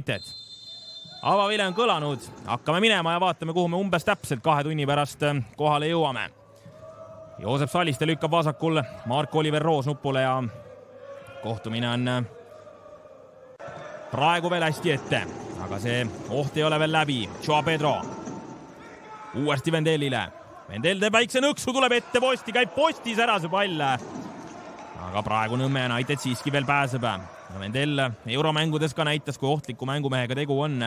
United. Avavile on kõlanud, hakkame minema ja vaatame, kuhu me umbes täpselt 2 tunni pärast kohale jõuame. Joosep Saliste lükkab vasakul Mark-Oliver Roos nupule ja kohtumine on praegu veel hästi ette, aga see oht ei ole veel läbi. Joao Pedro uuesti Vendellile. Vendell teeb väikse nõksu, tuleb ette posti, käib postis ära see pall. Aga praegu Nõmme United siiski veel pääseb. Vendell euromängudes ka näitas, kui ohtliku mängumehega tegu on.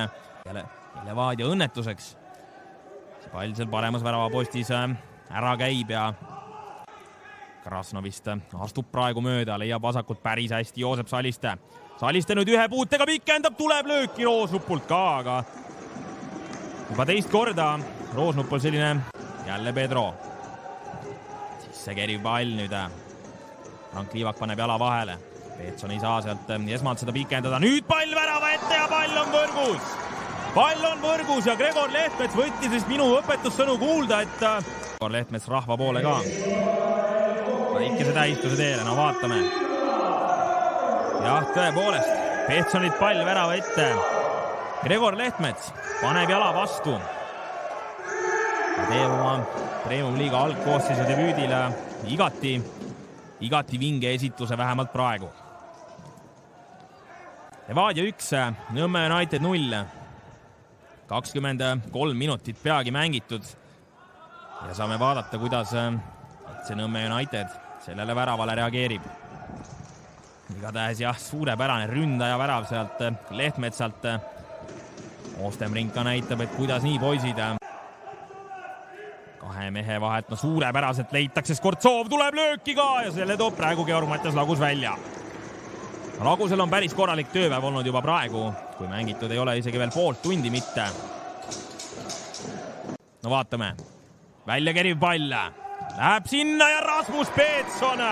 Levadia õnnetuseks. See pall seal paremas väravapostis ära käib ja Krasnovist astub praegu mööda, leiab vasakut päris hästi Joosep Saliste. Saliste nüüd ühe puutega pikendab, tuleb lööki Roosnupult ka, aga juba teist korda Roosnupul selline jälle Pedro. Sisse keriv pall nüüd. Frank Liivak paneb jala vahele. Peetson ei saa sealt esmalt seda pikendada. Nüüd pall värava ette ja pall on võrgus. Pall on võrgus ja Gregor Lehtmets võttis vist minu õpetussõnu kuulda, et Gregor Lehtmets rahva poole ka. Väikese tähistuse teele, no vaatame. Jah, tõepoolest, Peetsonit pall värava ette. Gregor Lehtmets paneb jala vastu. Teeb oma Premium-liiga algkoosseisu debüüdile igati vinge esituse vähemalt praegu. Levadia 1, Nõmme United 0. 23 minutit peagi mängitud ja saame vaadata, kuidas see Nõmme United sellele väravale reageerib. Igatahes jah, suurepärane ründaja värav sealt Lehtmetsalt. Oostemrinka näitab, et kuidas nii poisid. 2 mehe vahet, no suurepäraselt leitakse, Skortsov tuleb lööki ka ja selle toob praegu Georg-Mattias Lagus välja. Lagusel on päris korralik tööpäev olnud juba praegu, kui mängitud ei ole isegi veel poolt tundi mitte. No vaatame. Välja keriv pall. Läheb sinna ja Rasmus Peetson.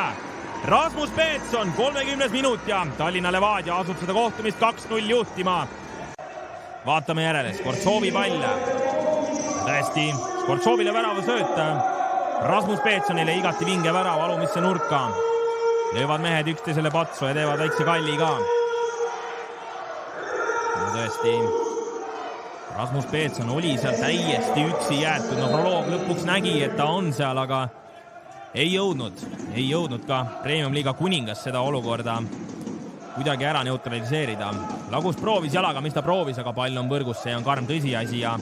Rasmus Peetson 30 minut ja Tallinna Levadia asub seda kohtumist 2-0 juhtima. Vaatame järele. Skortsovi pall. Tõesti, Skortsovile värava sööt. Rasmus Peetsonile igati vinge värava alumisse nurka. Löövad mehed üksteisele patsu ja teevad väikse kalli ka. Ja tõesti, Rasmus Peetson oli seal täiesti üksi jäetud. No proloog lõpuks nägi, et ta on seal, aga ei jõudnud ka Premium-liiga kuningas seda olukorda kuidagi ära neutraliseerida. Lagus proovis jalaga, mis ta proovis, aga pall on võrgus, see on karm tõsiasi ja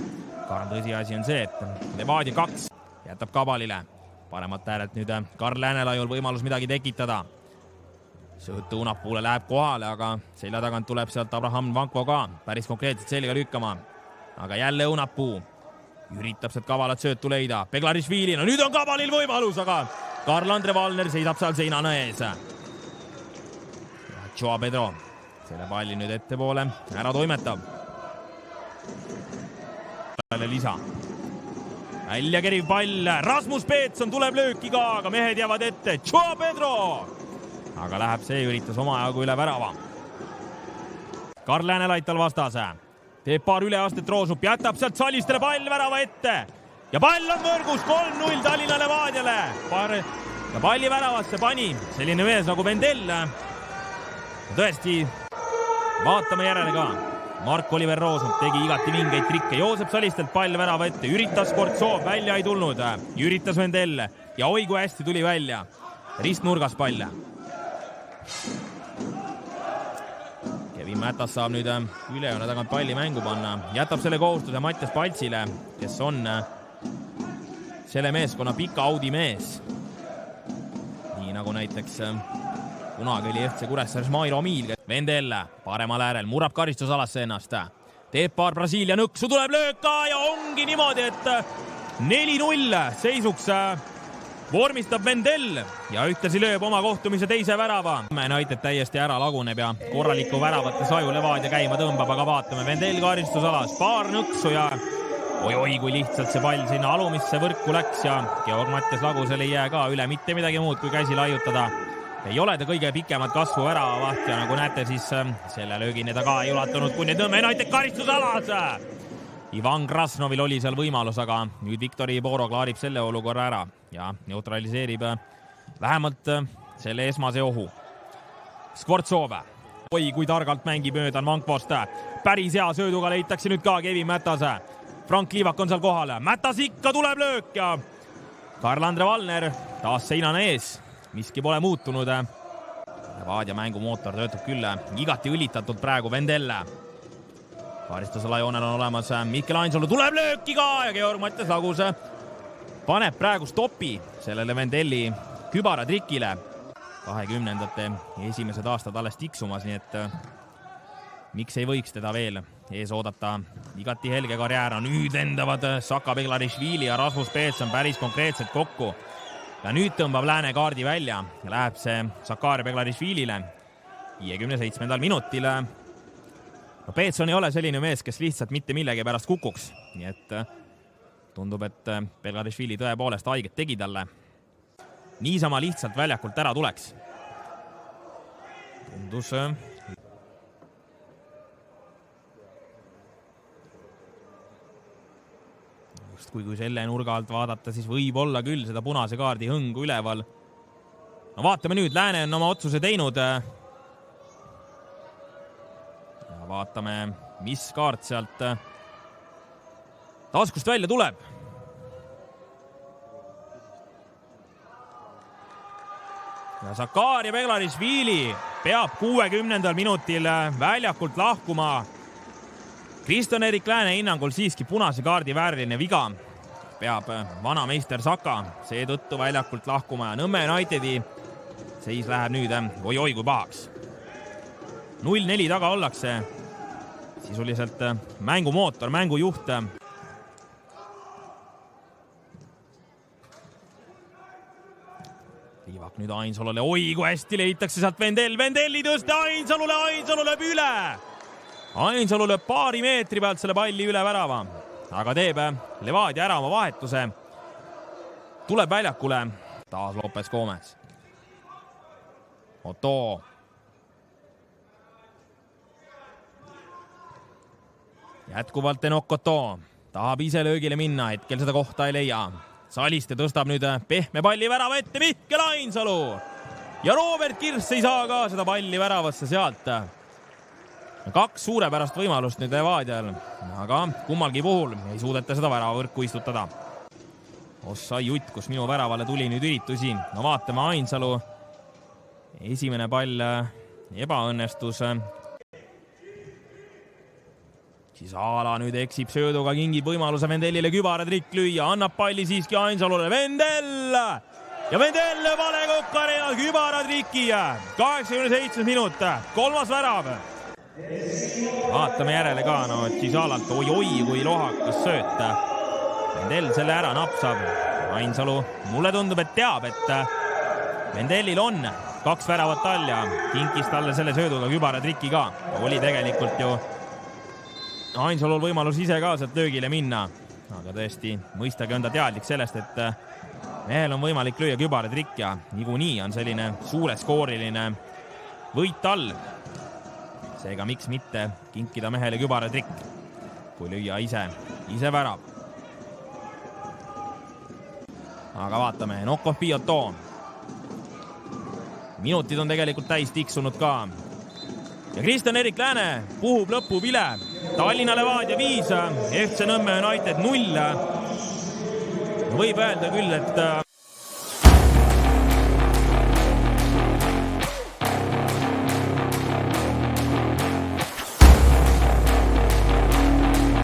karm tõsiasi on see, et Levadia 2 jätab Kabalile. Paremat äärelt nüüd Karl Läänelaiul võimalus midagi tekitada. Sõõtu Unapuule läheb kohale, aga selja tagant tuleb sealt Abraham Vankvo ka päris konkreetselt selga lükkama. Aga jälle Unapuu üritab sealt kavalat söötu leida. Beglarišvili, no nüüd on Kabalil võimalus, aga Karl-Andre Valner seisab seal seinana ees. Joao Pedro selle palli nüüd ettepoole ära toimetab. Lisa. Välja keriv pall. Rasmus Peetson tuleb lööki ka, aga mehed jäävad ette. Joao Pedro! Aga läheb see üritas omajagu üle värava. Karl Läänelaital vastase. Teeb paar üleastet Roosnup, jätab sealt Salistele pall värava ette. Ja pall on võrgus 3-0 Tallinna Levadiale. Ja palli väravasse pani selline mees nagu Vendell. Tõesti, vaatame järele ka. Mark-Oliver Roosnup tegi igati vingeid trikke. Joosep Salistelt pall värava ette. Üritas Skortsov, välja ei tulnud. Üritas Vendell. Ja oi kui hästi tuli välja. Ristnurgas pall. Kevin Mätas saab nüüd ülejoone tagant palli mängu panna. Jätab selle kohustuse Mattias Paltsile, kes on selle meeskonna pika Audi mees. Nii nagu näiteks kunagi oli FC Kuressaares Mairo Miil. Vendell paremal äärel murab karistusalasse ennast. Teeb paar Brasiilia nõksu, tuleb lööka ja ongi niimoodi, et 4-0 seisuks vormistab Vendell ja ühtlasi lööb oma kohtumise teise värava. United täiesti ära laguneb ja korraliku väravate saju Levadia käima tõmbab, aga vaatame Vendell karistusalas. Paar nõksu ja oi kui lihtsalt see pall sinna alumisse võrku läks ja Georg-Mattias Lagusel ei jää ka üle mitte midagi muud kui käsi laiutada. Ei ole ta kõige pikemat kasvu väravavaht ja nagu näete, siis selle löögini ta ka ei ulatunud, kuni Nõmme United karistusalas. Ivan Krasnovil oli seal võimalus, aga nüüd Viktori Boro klaarib selle olukorra ära ja neutraliseerib vähemalt selle esmase ohu. Skvortsov oi, kui targalt mängib mööda Vankvost. Päris hea sööduga leitakse nüüd ka Kevin Mätase. Frank Liivak on seal kohal. Mätas ikka tuleb löök ja Karl-Andre Valner taas seinane ees. Miski pole muutunud. Levadia mängumootor töötab küll igati õlitatult praegu Vendelle. Karistusala joonel on olemas Mikkel Ainsalu. Tuleb lööki ka ja Georg Mattias Lagus paneb praegu stopi sellele Vendelli kübaratrikile. 20-ndate esimesed aastad alles tiksumas, nii et miks ei võiks teda veel ees oodata. Igati helge karjäär. Nüüd lendavad Saka Beglarišvili ja Rasmus Peetson päris konkreetselt kokku. Ja nüüd tõmbab lääne kaardi välja ja läheb see Sakari Beglarišvilile 57. minutil. No Peetson ei ole selline mees, kes lihtsalt mitte millegi pärast kukuks. Nii et tundub, et Beglarišvili tõepoolest haiget tegi talle. Niisama lihtsalt väljakult ära tuleks. Tundus just kui selle nurga alt vaadata, siis võib olla küll seda punase kaardi hõngu üleval. No vaatame nüüd, Lääne on oma otsuse teinud. Ja vaatame, mis kaart sealt taskust välja tuleb. Ja Sakari Beglarišvili peab 60. minutil väljakult lahkuma. Kristjan-Erik Lääne hinnangul siiski punase kaardi vääriline viga. Peab vanameister Saka seetõttu väljakult lahkuma ja Nõmme Unitedi seis läheb nüüd oi-oi kui pahaks. 0-4 taga ollakse. Sisuliselt mängumootor, mängujuht. Liivak nüüd Ainsalule. Oi, kui hästi leitakse sealt Vendel. Vendelli tõste Ainsalule. Ainsalu lööb üle. Ainsalu lööb paari meetri pealt selle palli üle värava. Aga teeb Levadia ära oma vahetuse. Tuleb väljakule. Taas Lopez Gomez. Otto. Jätkuvalt Enok Otto. Tahab ise löögile minna. Hetkel seda kohta ei leia. Saliste tõstab nüüd pehme palli värava ette Mikkel Ainsalu. Ja Robert Kirss ei saa ka seda palli väravasse sealt. 2 suurepärast võimalust nüüd Levadial. Aga kummalgi puhul ei suudeta seda väravavõrku istutada. Ossa jutt, kus minu väravale tuli nüüd üritusi. No vaatame Ainsalu. Esimene pall ebaõnnestus. Siis Aala nüüd eksib sööduga, kingib võimaluse Vendellile kübaratrikk lüüa. Annab palli siiski Ainsalule. Vendell! Ja Vendell vale kokkarena kübaratriki. 87 minut. 3. värav. Vaatame järele ka. No Tšisalalt oi-oi kui lohakas sööt. Vendell selle ära napsab. Ainsalu mulle tundub, et teab, et Vendellil on 2 väravat all ja kinkis talle selle sööduga kübaratriki ka. Oli tegelikult ju Ainsalul võimalus ise ka sealt löögile minna. Aga tõesti, mõistagi on ta teadlik sellest, et mehel on võimalik lüüa kübaratrikk ja niikuinii on selline suureskooriline võit all. Seega miks mitte kinkida mehele kübaratrikk, kui lüüa ise värab. Aga vaatame, Nokov Piotto. Minutid on tegelikult täis tiksunud ka. Ja Kristjan-Erik Lääne puhub lõpu vile. Tallinna Levadia 5, FC Nõmme United 0. Võib öelda küll, et